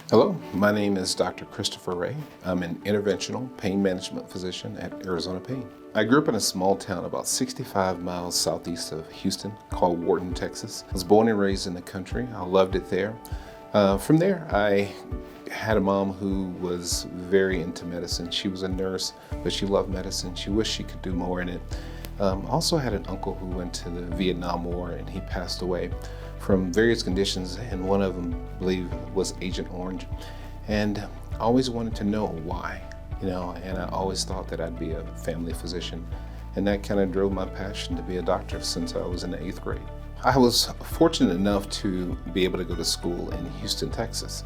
Hello, my name is Dr. Christopher Ray. I'm an interventional pain management physician at Arizona Pain. I grew up in a small town about 65 miles southeast of Houston called Wharton, Texas. I was born and raised in the country. I loved it there. From there, I had a mom who was very into medicine. She was a nurse, but she loved medicine. She wished she could do more in it. Also had an uncle who went to the Vietnam War and he passed away from various conditions, and one of them, I believe, was Agent Orange. And I always wanted to know why, and I always thought that I'd be a family physician. And that kind of drove my passion to be a doctor since I was in the 8th grade. I was fortunate enough to be able to go to school in Houston, Texas.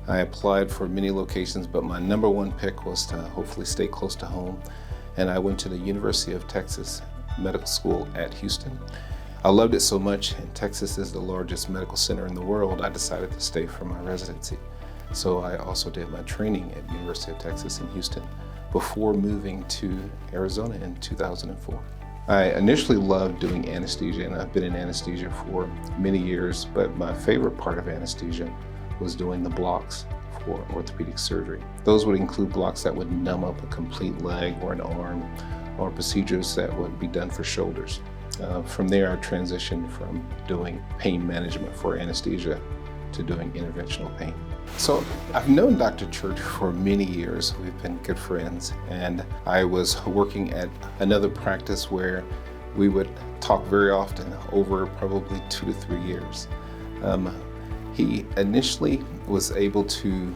I applied for many locations, but my number one pick was to hopefully stay close to home. And I went to the University of Texas Medical School at Houston. I loved it so much, and Texas is the largest medical center in the world, I decided to stay for my residency. So I also did my training at University of Texas in Houston before moving to Arizona in 2004. I initially loved doing anesthesia, and I've been in anesthesia for many years, but my favorite part of anesthesia was doing the blocks for orthopedic surgery. Those would include blocks that would numb up a complete leg or an arm, or procedures that would be done for shoulders. From there, I transitioned from doing pain management for anesthesia to doing interventional pain. So I've known Dr. Church for many years. We've been good friends, and I was working at another practice where we would talk very often over probably 2 to 3 years. He initially was able to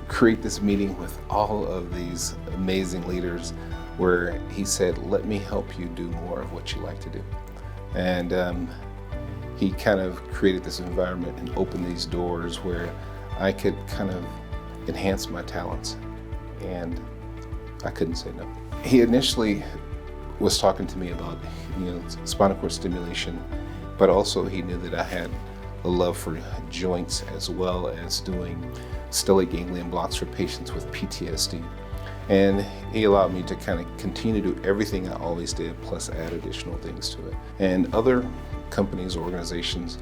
create this meeting with all of these amazing leaders where he said, let me help you do more of what you like to do. And he kind of created this environment and opened these doors where I could kind of enhance my talents, and I couldn't say no. He initially was talking to me about spinal cord stimulation, but also he knew that I had a love for joints as well as doing stellate ganglion blocks for patients with PTSD. And he allowed me to kind of continue to do everything I always did, plus add additional things to it. And other companies or organizations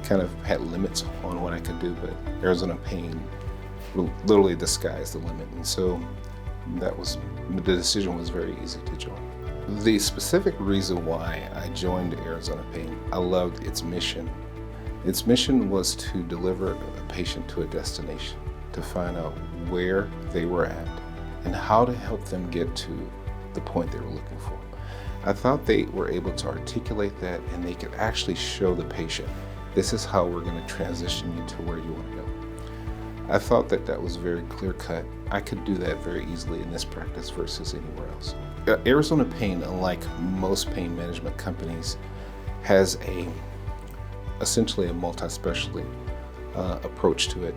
kind of had limits on what I could do, but Arizona Pain, literally the sky is the limit. And so the decision was very easy to join. The specific reason why I joined Arizona Pain, I loved its mission. Its mission was to deliver a patient to a destination, to find out where they were at and how to help them get to the point they were looking for. I thought they were able to articulate that, and they could actually show the patient, this is how we're going to transition you to where you want to go. I thought that that was very clear cut. I could do that very easily in this practice versus anywhere else. Arizona Pain, unlike most pain management companies, has essentially a multi-specialty approach to it.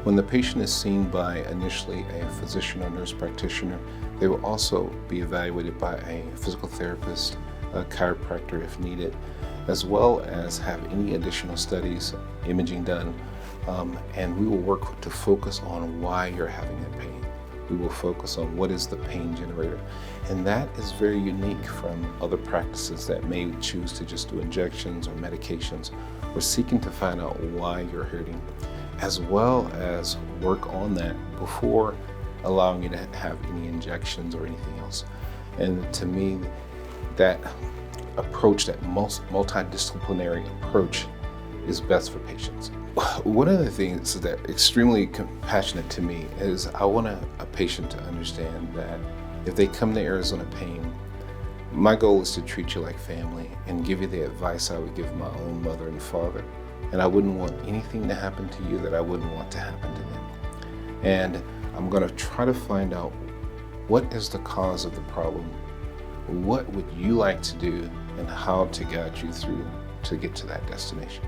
When the patient is seen by initially a physician or nurse practitioner, they will also be evaluated by a physical therapist, a chiropractor if needed, as well as have any additional studies, imaging done, and we will work to focus on why you're having that pain. We will focus on what is the pain generator, and that is very unique from other practices that may choose to just do injections or medications. We're seeking to find out why you're hurting, as well as work on that before allowing you to have any injections or anything else. And to me, that approach, that multidisciplinary approach, is best for patients. One of the things that extremely passionate to me is I want a patient to understand that if they come to Arizona Pain, my goal is to treat you like family and give you the advice I would give my own mother and father. And I wouldn't want anything to happen to you that I wouldn't want to happen to them. And I'm going to try to find out what is the cause of the problem, what would you like to do, and how to guide you through to get to that destination.